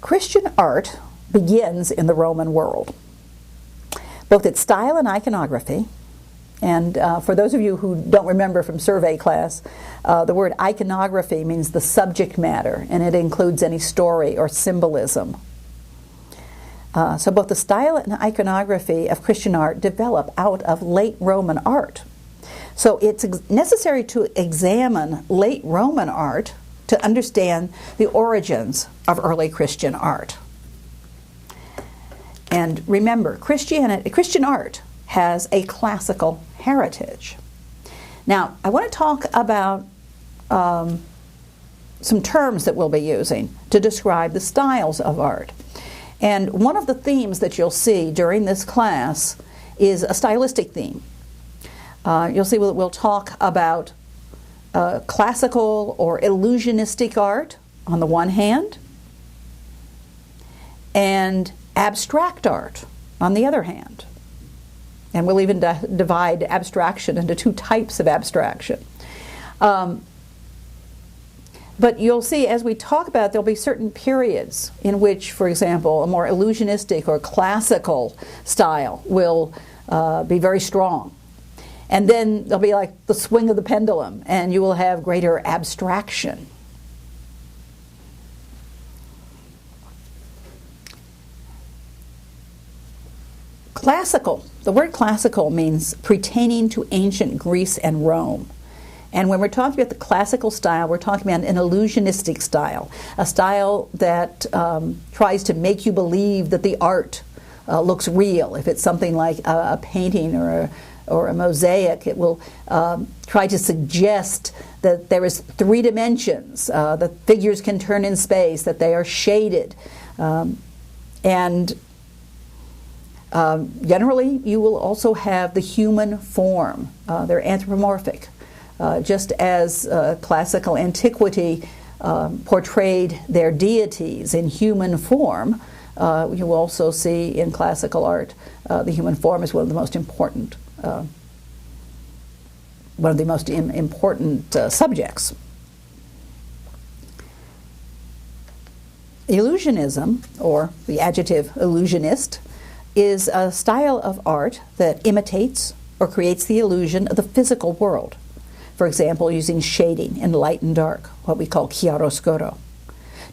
Christian art begins in the Roman world, both its style and iconography. And for those of you who don't remember from survey class, the word iconography means the subject matter, and it includes any story or symbolism. So both the style and iconography of Christian art develop out of late Roman art. So it's necessary to examine late Roman art to understand the origins of early Christian art. And remember, Christian art has a classical heritage. Now, I want to talk about some terms that we'll be using to describe the styles of art. And one of the themes that you'll see during this class is a stylistic theme. You'll see we'll talk about classical or illusionistic art on the one hand, and abstract art on the other hand. And we'll even divide abstraction into two types of abstraction. But you'll see as we talk about it, there'll be certain periods in which, for example, a more illusionistic or classical style will be very strong. And then there'll be like the swing of the pendulum, and you will have greater abstraction. Classical, the word classical means pertaining to ancient Greece and Rome. And when we're talking about the classical style, we're talking about an illusionistic style, a style that tries to make you believe that the art looks real. If it's something like a painting or a mosaic, it will try to suggest that there is three dimensions, that figures can turn in space, that they are shaded. Generally, you will also have the human form. They're anthropomorphic. Just as classical antiquity portrayed their deities in human form, you will also see in classical art the human form is one of the most important subjects. Illusionism, or the adjective illusionist, is a style of art that imitates or creates the illusion of the physical world. For example, using shading in light and dark, what we call chiaroscuro,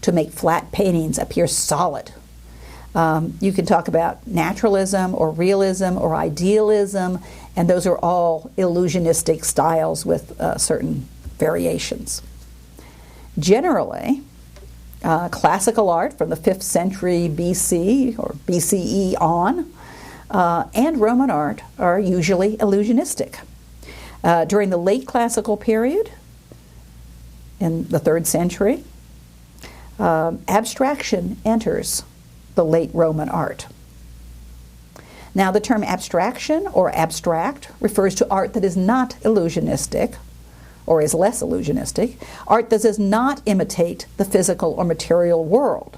to make flat paintings appear solid. You can talk about naturalism or realism or idealism, and those are all illusionistic styles with certain variations. Generally, classical art from the 5th century BC or B.C.E. on, and Roman art are usually illusionistic. During the late classical period, in the 3rd century, abstraction enters the late Roman art. Now, the term abstraction or abstract refers to art that is not illusionistic, or is less illusionistic, art that does not imitate the physical or material world.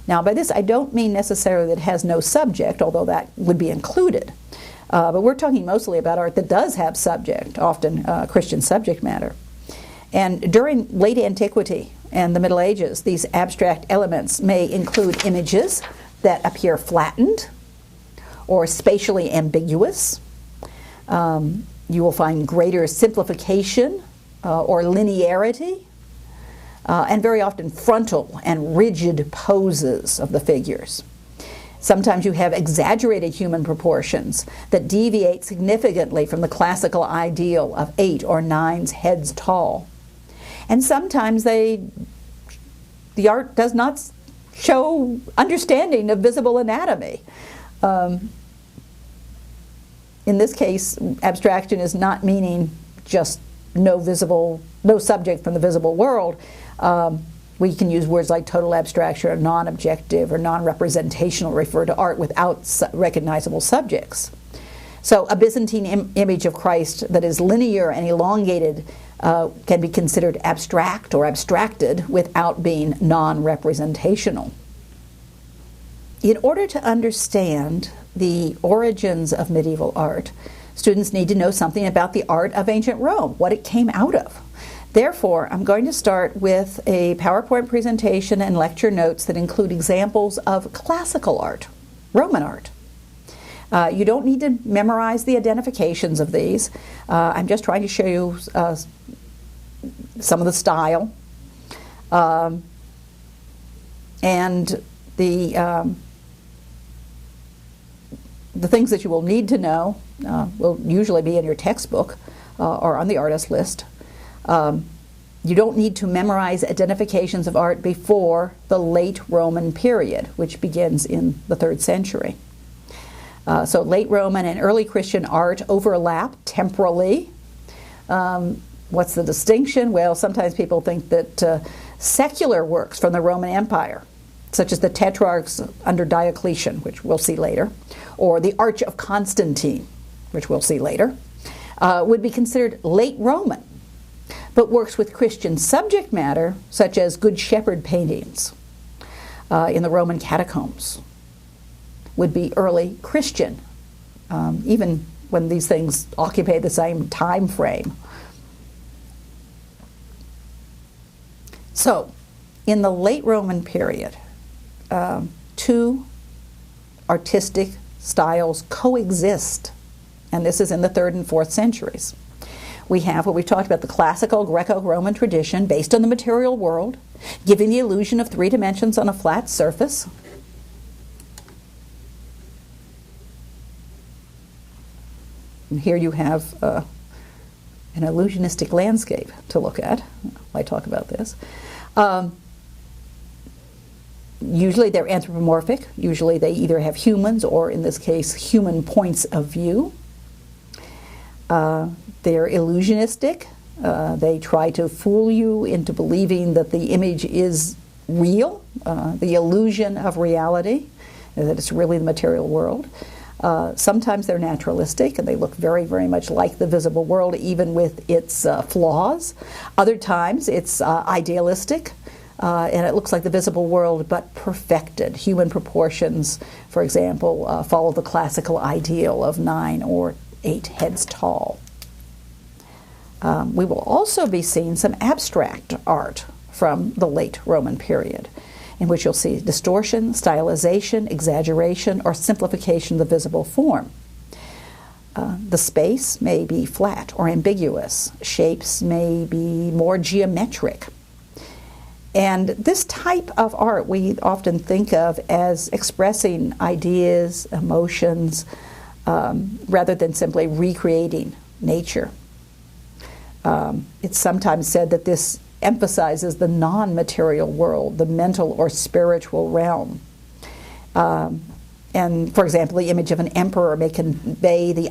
Now, by this I don't mean necessarily that it has no subject, although that would be included. But we're talking mostly about art that does have subject, often Christian subject matter. And during late antiquity and the Middle Ages, these abstract elements may include images that appear flattened or spatially ambiguous. You will find greater simplification or linearity, and very often frontal and rigid poses of the figures. Sometimes you have exaggerated human proportions that deviate significantly from the classical ideal of 8 or 9 heads tall. And sometimes the art does not show understanding of visible anatomy. In this case, abstraction is not meaning just no subject from the visible world. We can use words like total abstraction or non-objective or non-representational refer to art without recognizable subjects. So a Byzantine image of Christ that is linear and elongated can be considered abstract or abstracted without being non-representational. In order to understand the origins of medieval art, students need to know something about the art of ancient Rome, what it came out of. Therefore, I'm going to start with a PowerPoint presentation and lecture notes that include examples of classical art, Roman art. You don't need to memorize the identifications of these. I'm just trying to show you some of the style and the things that you will need to know will usually be in your textbook or on the artist list. You don't need to memorize identifications of art before the late Roman period, which begins in the 3rd century. So late Roman and early Christian art overlap temporally. What's the distinction? Well, sometimes people think that secular works from the Roman Empire, such as the Tetrarchs under Diocletian, which we'll see later, or the Arch of Constantine, which we'll see later, would be considered late Roman, but works with Christian subject matter, such as Good Shepherd paintings in the Roman catacombs, would be early Christian, even when these things occupy the same time frame. So, in the late Roman period, 2 artistic styles coexist, and this is in the 3rd and 4th centuries. We have what we've talked about, the classical Greco-Roman tradition based on the material world, giving the illusion of 3 dimensions on a flat surface. And here you have an illusionistic landscape to look at. I talk about this. Usually they're anthropomorphic. Usually they either have humans or, in this case, human points of view. They're illusionistic. They try to fool you into believing that the image is real, the illusion of reality, that it's really the material world. Sometimes they're naturalistic, and they look very, very much like the visible world, even with its flaws. Other times it's idealistic, and it looks like the visible world, but perfected. Human proportions, for example, follow the classical ideal of 9 or 8 heads tall. We will also be seeing some abstract art from the late Roman period, in which you'll see distortion, stylization, exaggeration, or simplification of the visible form. The space may be flat or ambiguous. Shapes may be more geometric. And this type of art we often think of as expressing ideas, emotions, rather than simply recreating nature. It's sometimes said that this emphasizes the non-material world, the mental or spiritual realm. And, for example, the image of an emperor may convey the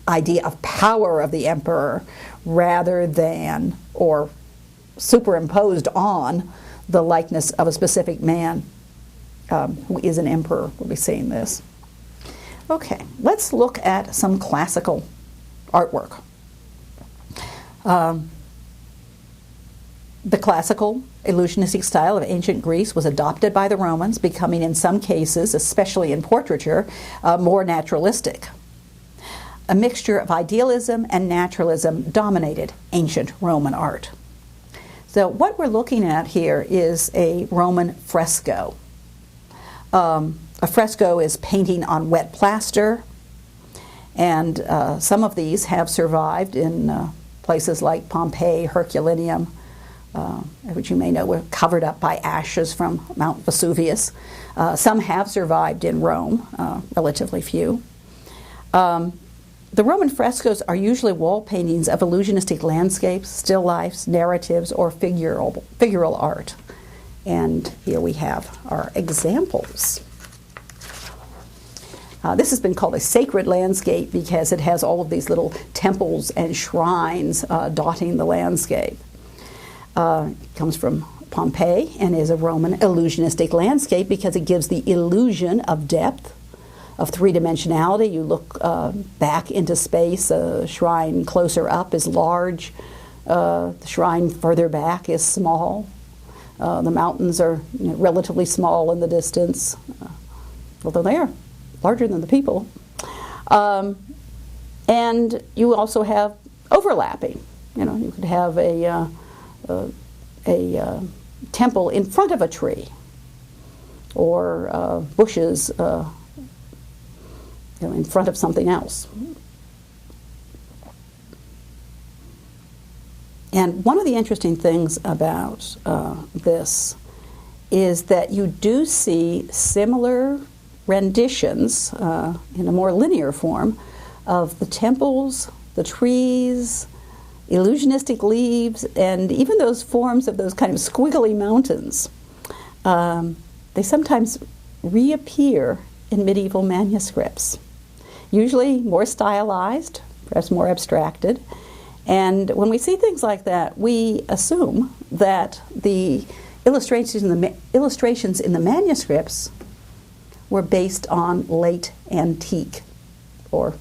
idea of power of the emperor rather than, or superimposed on, the likeness of a specific man who is an emperor. We'll be seeing this. Okay, let's look at some classical artwork. The classical illusionistic style of ancient Greece was adopted by the Romans, becoming in some cases, especially in portraiture, more naturalistic. A mixture of idealism and naturalism dominated ancient Roman art. So what we're looking at here is a Roman fresco. A fresco is painting on wet plaster, and some of these have survived in places like Pompeii, Herculaneum, which you may know were covered up by ashes from Mount Vesuvius. Some have survived in Rome, relatively few. The Roman frescoes are usually wall paintings of illusionistic landscapes, still lifes, narratives, or figural art. And here we have our examples. This has been called a sacred landscape because it has all of these little temples and shrines dotting the landscape. It comes from Pompeii and is a Roman illusionistic landscape because it gives the illusion of depth, of three-dimensionality. You look back into space, a shrine closer up is large, the shrine further back is small. The mountains are relatively small in the distance, although they are larger than the people. And you also have overlapping. You could have a a temple in front of a tree, or bushes in front of something else. And one of the interesting things about this is that you do see similar renditions in a more linear form of the temples, the trees, illusionistic leaves, and even those forms of those kind of squiggly mountains. They sometimes reappear in medieval manuscripts, usually more stylized, perhaps more abstracted. And when we see things like that, we assume that the illustrations in the manuscripts were based on late antique or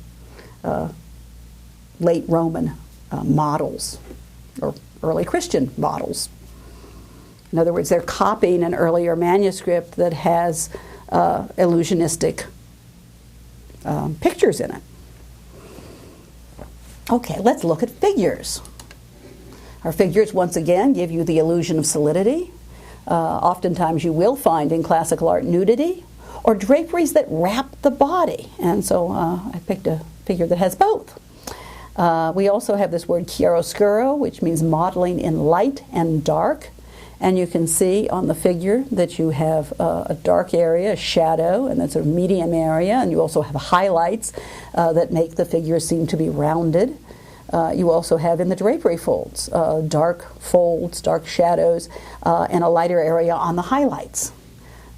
late Roman models or early Christian models. In other words, they're copying an earlier manuscript that has illusionistic pictures in it. Okay, let's look at figures. Our figures, once again, give you the illusion of solidity. Oftentimes you will find in classical art nudity or draperies that wrap the body. And so I picked a figure that has both. We also have this word chiaroscuro, which means modeling in light and dark. And you can see on the figure that you have a dark area, a shadow, and that's a medium area. And you also have highlights that make the figure seem to be rounded. You also have in the drapery folds, dark folds, dark shadows, and a lighter area on the highlights.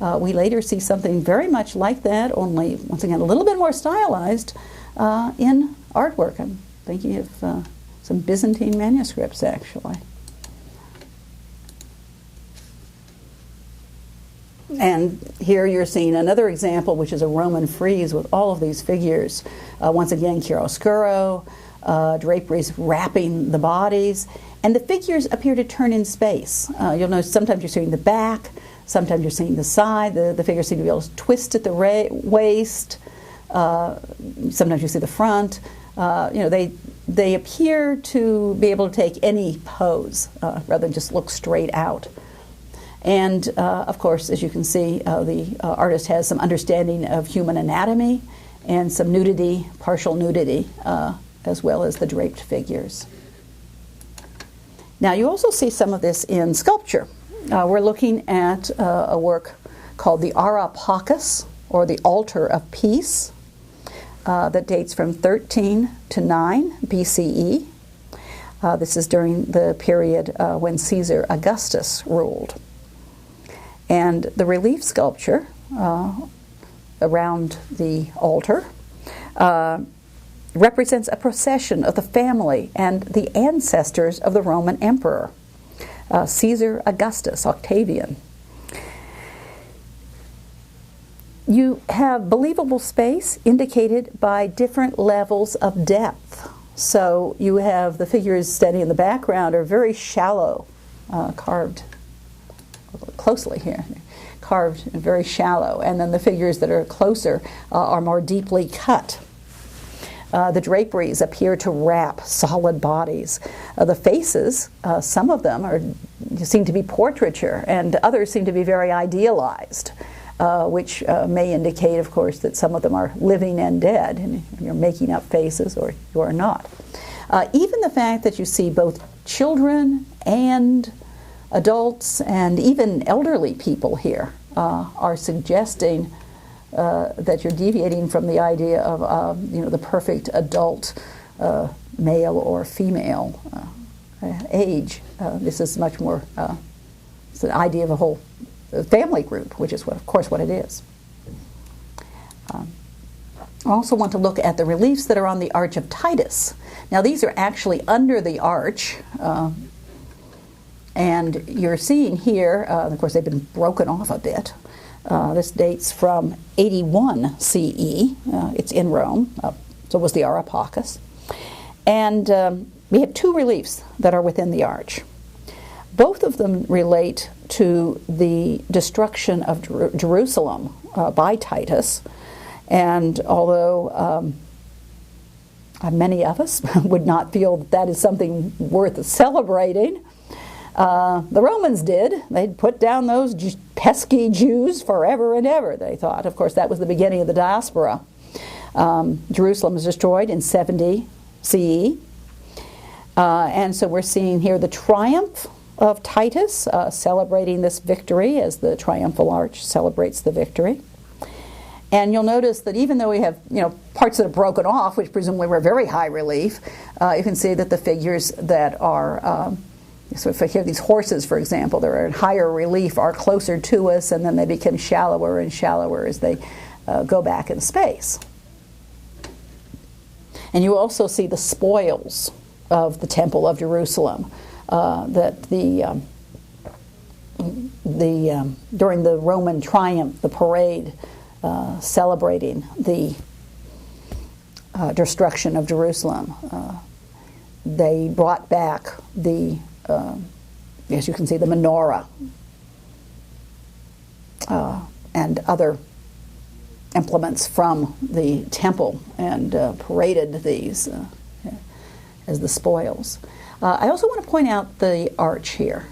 We later see something very much like that, only, once again, a little bit more stylized in artwork. I'm thinking of some Byzantine manuscripts, actually. And here you're seeing another example, which is a Roman frieze with all of these figures. Once again, chiaroscuro, draperies wrapping the bodies, and the figures appear to turn in space. You'll notice sometimes you're seeing the back, sometimes you're seeing the side. The figures seem to be able to twist at the waist. Sometimes you see the front. They appear to be able to take any pose rather than just look straight out. And of course, as you can see, the artist has some understanding of human anatomy and some nudity, partial nudity, as well as the draped figures. Now, you also see some of this in sculpture. We're looking at a work called the PACIS, or the Altar of Peace, that dates from 13 to 9 B.C.E. This is during the period when Caesar Augustus ruled. And the relief sculpture around the altar represents a procession of the family and the ancestors of the Roman emperor, Caesar Augustus, Octavian. You have believable space indicated by different levels of depth. So you have the figures standing in the background are very shallow, carved closely here, carved and very shallow, and then the figures that are closer are more deeply cut. The draperies appear to wrap solid bodies. The faces, some of them seem to be portraiture, and others seem to be very idealized, which may indicate, of course, that some of them are living and dead, and you're making up faces or you are not. Even the fact that you see both children and adults and even elderly people here are suggesting that you're deviating from the idea of the perfect adult male or female age. This is much more it's an idea of a whole family group, which is of course what it is. I also want to look at the reliefs that are on the Arch of Titus. Now, these are actually under the arch. And you're seeing here, of course, they've been broken off a bit. This dates from 81 CE. It's in Rome. So was the PACIS. And we have two reliefs that are within the arch. Both of them relate to the destruction of Jerusalem by Titus. And although many of us would not feel that is something worth celebrating, The Romans did. They'd put down those pesky Jews forever and ever, they thought. Of course, that was the beginning of the diaspora. Jerusalem was destroyed in 70 CE. And so we're seeing here the triumph of Titus, celebrating this victory as the triumphal arch celebrates the victory. And you'll notice that even though we have, parts that are broken off, which presumably were very high relief, you can see that the figures that are, so if I hear these horses, for example, that are in higher relief are closer to us, and then they become shallower and shallower as they go back in space. And you also see the spoils of the Temple of Jerusalem, that during the Roman triumph, the parade celebrating the destruction of Jerusalem, they brought back the, as you can see, the menorah and other implements from the temple and paraded these as the spoils. I also want to point out the arch here.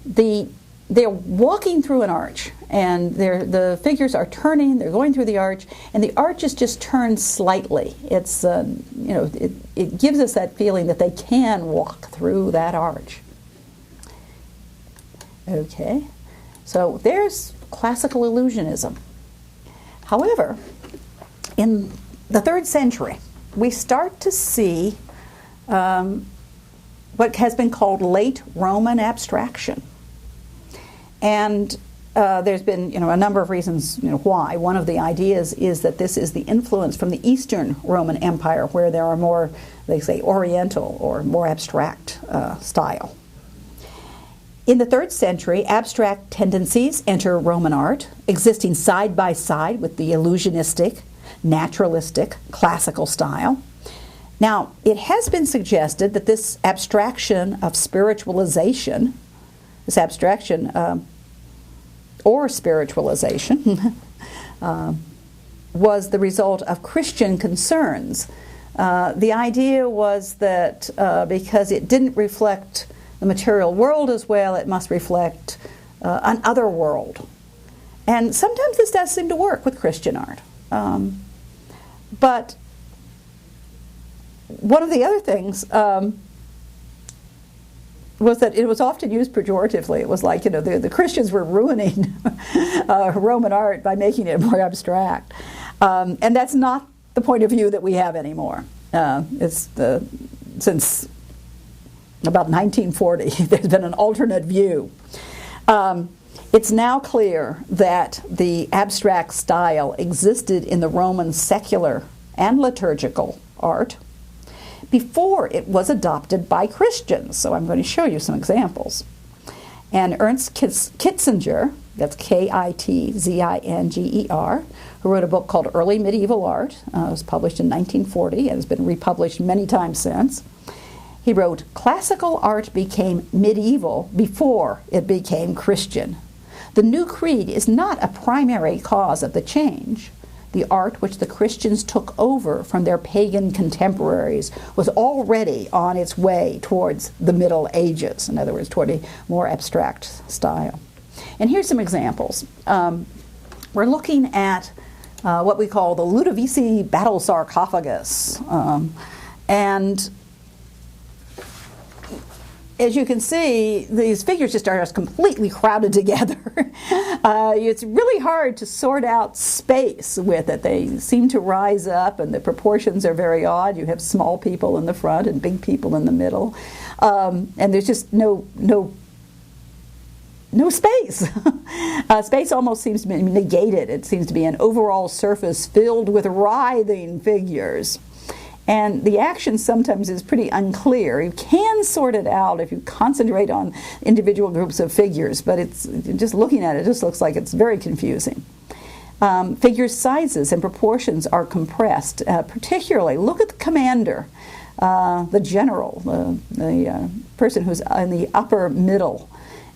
They're walking through an arch, and the figures are turning. They're going through the arch, and the arch is just turned slightly. It's it gives us that feeling that they can walk through that arch. Okay, so there's classical illusionism. However, in the 3rd century, we start to see what has been called late Roman abstraction. And there's been a number of reasons why. One of the ideas is that this is the influence from the Eastern Roman Empire, where there are more, they say, Oriental or more abstract style. In the 3rd century, abstract tendencies enter Roman art, existing side by side with the illusionistic, naturalistic, classical style. Now, it has been suggested that this abstraction of spiritualization, this abstraction or spiritualization, was the result of Christian concerns. The idea was that because it didn't reflect the material world as well, it must reflect an other world. And sometimes this does seem to work with Christian art. But one of the other things was that it was often used pejoratively. It was like, the Christians were ruining Roman art by making it more abstract. And that's not the point of view that we have anymore. Since about 1940, there's been an alternate view. It's now clear that the abstract style existed in the Roman secular and liturgical art before it was adopted by Christians. So I'm going to show you some examples. And Ernst Kitzinger, that's Kitzinger, who wrote a book called Early Medieval Art, it was published in 1940 and has been republished many times since. He wrote, "Classical art became medieval before it became Christian. The new creed is not a primary cause of the change. The art which the Christians took over from their pagan contemporaries was already on its way towards the Middle Ages," in other words, toward a more abstract style. And here's some examples. We're looking at what we call the Ludovisi battle sarcophagus. And as you can see, these figures just are just completely crowded together. It's really hard to sort out space with it. They seem to rise up, and the proportions are very odd. You have small people in the front and big people in the middle. And there's just no space. Space almost seems to be negated. It seems to be an overall surface filled with writhing figures. And the action sometimes is pretty unclear. You can sort it out if you concentrate on individual groups of figures, but it's just looking at it just looks like it's very confusing. Figure sizes and proportions are compressed. Particularly, look at the commander, the general, the person who's in the upper middle.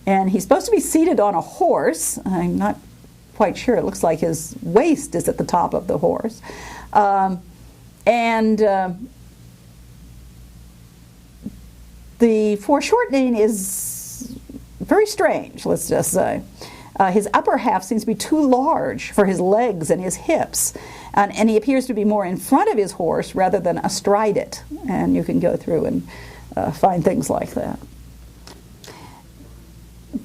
And he's supposed to be seated on a horse. I'm not quite sure. It looks like his waist is at the top of the horse. The foreshortening is very strange, let's just say. His upper half seems to be too large for his legs and his hips, and he appears to be more in front of his horse rather than astride it. And you can go through and find things like that.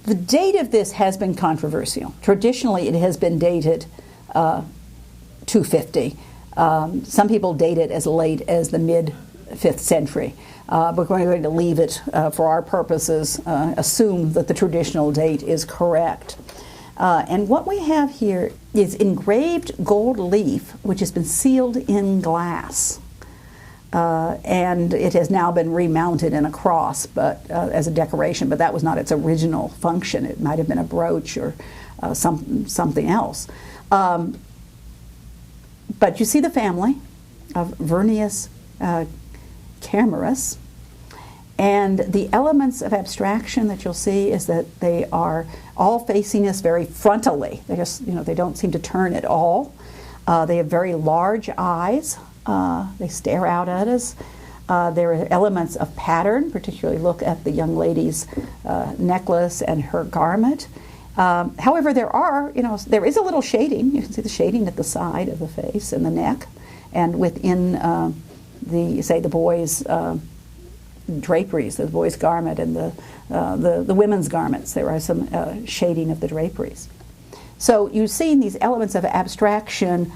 The date of this has been controversial. Traditionally, it has been dated 250. Some people date it as late as the mid-5th century. But we're going to leave it for our purposes, assume that the traditional date is correct. And what we have here is engraved gold leaf, which has been sealed in glass. And it has now been remounted in a cross, but as a decoration, but that was not its original function. It might have been a brooch or something else. But you see the family of Vernius Camerus, and the elements of abstraction that you'll see is that they are all facing us very frontally. They just, they don't seem to turn at all. They have very large eyes. They stare out at us. There are elements of pattern, particularly look at the young lady's necklace and her garment. However, there is a little shading. You can see the shading at the side of the face and the neck, and within the boy's draperies, the boy's garment and the women's garments. There are some shading of the draperies. So you've seen these elements of abstraction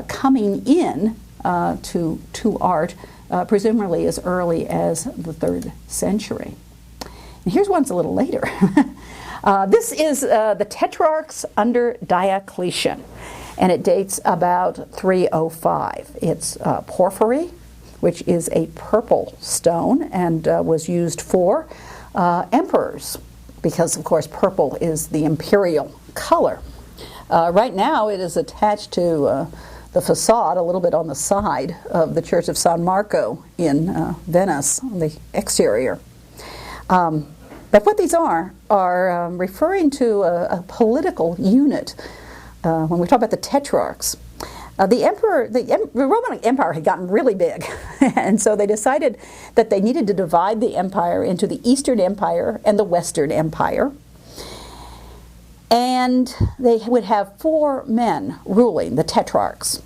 coming in to art, presumably as early as the 3rd century. And here's one's a little later. This is the Tetrarchs under Diocletian, and it dates about 305. It's porphyry, which is a purple stone and was used for emperors, because of course purple is the imperial color. Right now it is attached to the facade a little bit on the side of the Church of San Marco in Venice, on the exterior. But what these are referring to a political unit. When we talk about the Tetrarchs, the Roman Empire had gotten really big, and so they decided that they needed to divide the empire into the Eastern Empire and the Western Empire. And they would have 4 men ruling, the Tetrarchs.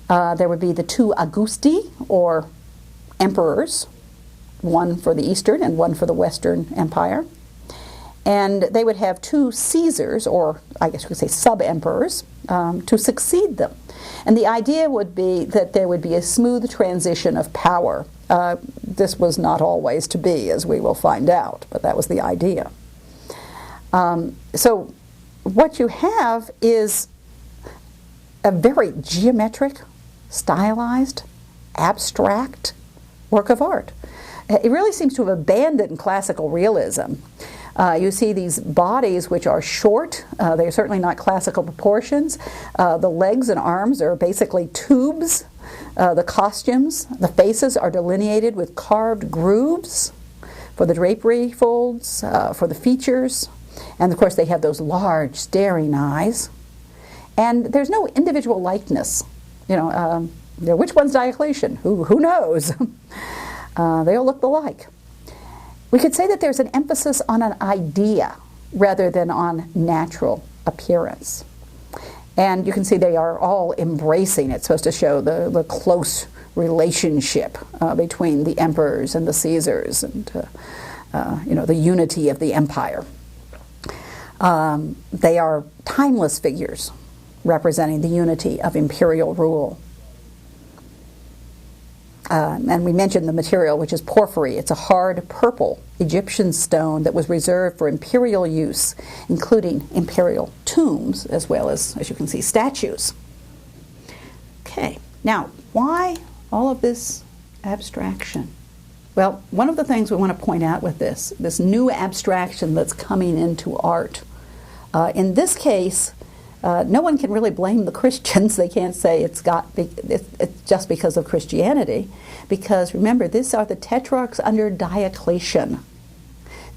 There would be the 2 Augusti, or emperors, one for the Eastern and one for the Western Empire. And they would have 2 Caesars, or I guess you could say sub-emperors, to succeed them. And the idea would be that there would be a smooth transition of power. This was not always to be, as we will find out, but that was the idea. So what you have is a very geometric, stylized, abstract work of art. It really seems to have abandoned classical realism. You see these bodies which are short. They are certainly not classical proportions. The legs and arms are basically tubes. The costumes, the faces are delineated with carved grooves for the drapery folds, for the features. And of course they have those large staring eyes. And there's no individual likeness. Which one's Diocletian? Who knows? They all look alike. We could say that there's an emphasis on an idea rather than on natural appearance. And you can see they are all embracing. It's supposed to show the close relationship between the emperors and the Caesars and the unity of the empire. They are timeless figures representing the unity of imperial rule. And we mentioned the material, which is porphyry. It's a hard purple Egyptian stone that was reserved for imperial use, including imperial tombs, as well as you can see, statues. Okay, now, why all of this abstraction? Well, one of the things we want to point out with this new abstraction that's coming into art, in this case, no one can really blame the Christians. They can't say it's just because of Christianity, because remember, these are the Tetrarchs under Diocletian,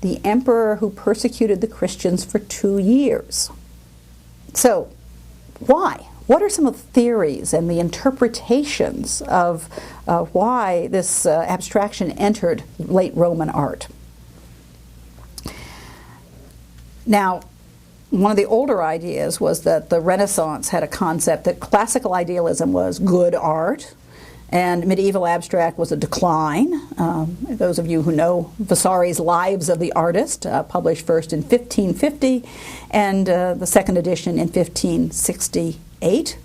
the emperor who persecuted the Christians for 2 years. So, why? what are some of the theories and the interpretations of why this abstraction entered late Roman art? Now, one of the older ideas was that the Renaissance had a concept that classical idealism was good art and medieval abstract was a decline. Those of you who know Vasari's Lives of the Artist, published first in 1550 and the second edition in 1568,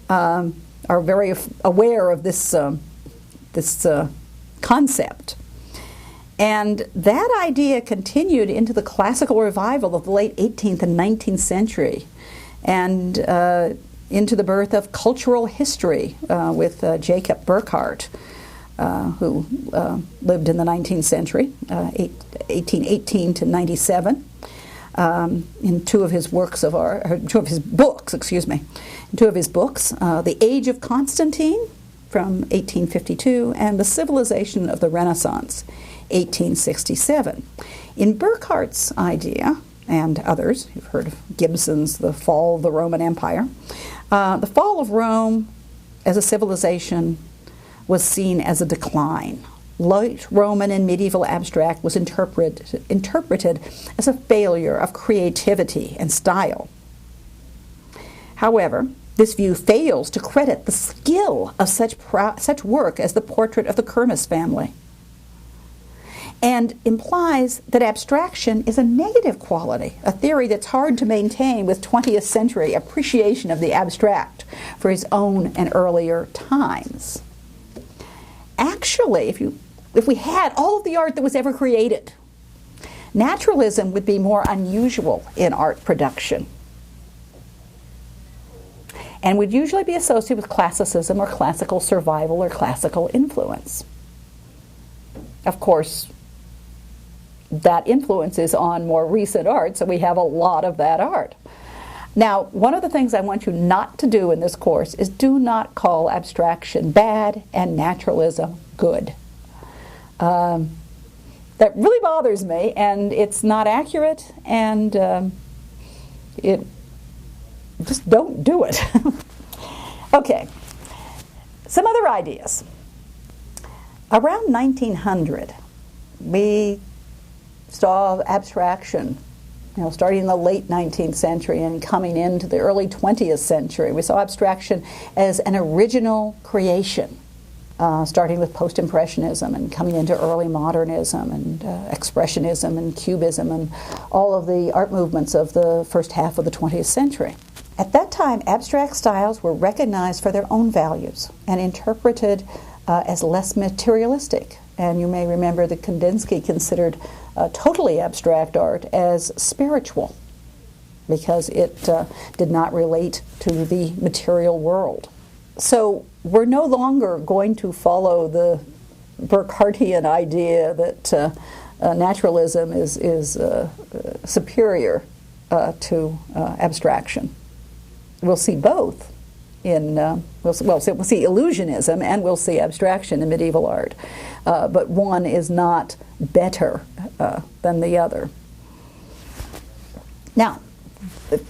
are very aware of this concept. And that idea continued into the classical revival of the late 18th and 19th century, and into the birth of cultural history with Jacob Burckhardt, who lived in the 19th century, 1818 to 97. In two of his books, The Age of Constantine from 1852 and The Civilization of the Renaissance, 1867. In Burckhardt's idea, and others, you've heard of Gibson's The Fall of the Roman Empire, the fall of Rome as a civilization was seen as a decline. Late Roman and medieval abstract was interpreted as a failure of creativity and style. However, this view fails to credit the skill of such work as the portrait of the Kermes family, and implies that abstraction is a negative quality, a theory that's hard to maintain with 20th century appreciation of the abstract for his own and earlier times. Actually, if we had all of the art that was ever created, naturalism would be more unusual in art production and would usually be associated with classicism or classical survival or classical influence. Of course, that influence is on more recent art, so we have a lot of that art. Now, one of the things I want you not to do in this course is do not call abstraction bad and naturalism good. That really bothers me, and it's not accurate, and just don't do it. Okay, some other ideas. Around 1900, we saw abstraction, starting in the late 19th century and coming into the early 20th century. We saw abstraction as an original creation, starting with post-impressionism and coming into early modernism and expressionism and cubism and all of the art movements of the first half of the 20th century. At that time, abstract styles were recognized for their own values and interpreted as less materialistic. And you may remember that Kandinsky considered totally abstract art as spiritual because it did not relate to the material world. So we're no longer going to follow the Burckhartian idea that naturalism is superior to abstraction. We'll see both in we'll see illusionism and we'll see abstraction in medieval art, but one is not better than the other. Now,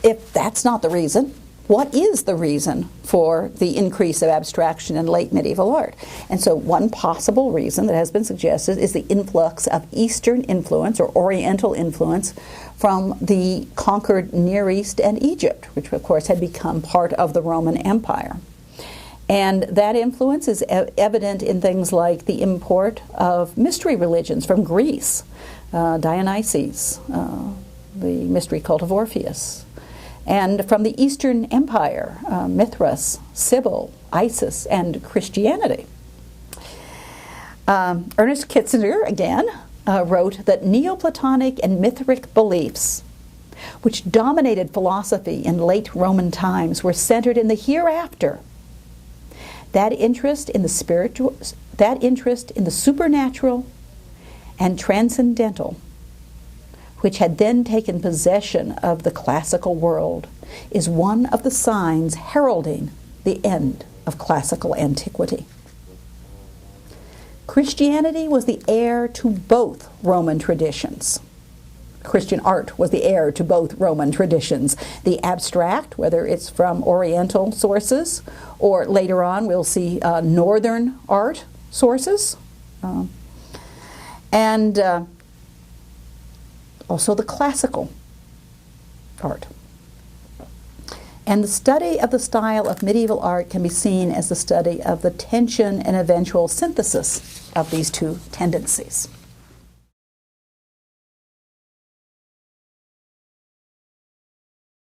if that's not the reason, what is the reason for the increase of abstraction in late medieval art? And so one possible reason that has been suggested is the influx of Eastern influence or Oriental influence from the conquered Near East and Egypt, which of course had become part of the Roman Empire. And that influence is evident in things like the import of mystery religions from Greece, Dionysus, the mystery cult of Orpheus, and from the Eastern Empire, Mithras, Cybele, Isis, and Christianity. Ernest Kitzinger, again, wrote that Neoplatonic and Mithric beliefs, which dominated philosophy in late Roman times, were centered in the hereafter. That interest in the supernatural and transcendental, which had then taken possession of the classical world, is one of the signs heralding the end of classical antiquity. Christianity was the heir to both Roman traditions, Christian art was the heir to both Roman traditions. The abstract, whether it's from Oriental sources, or later on we'll see Northern art sources, and also the classical art. And the study of the style of medieval art can be seen as the study of the tension and eventual synthesis of these two tendencies.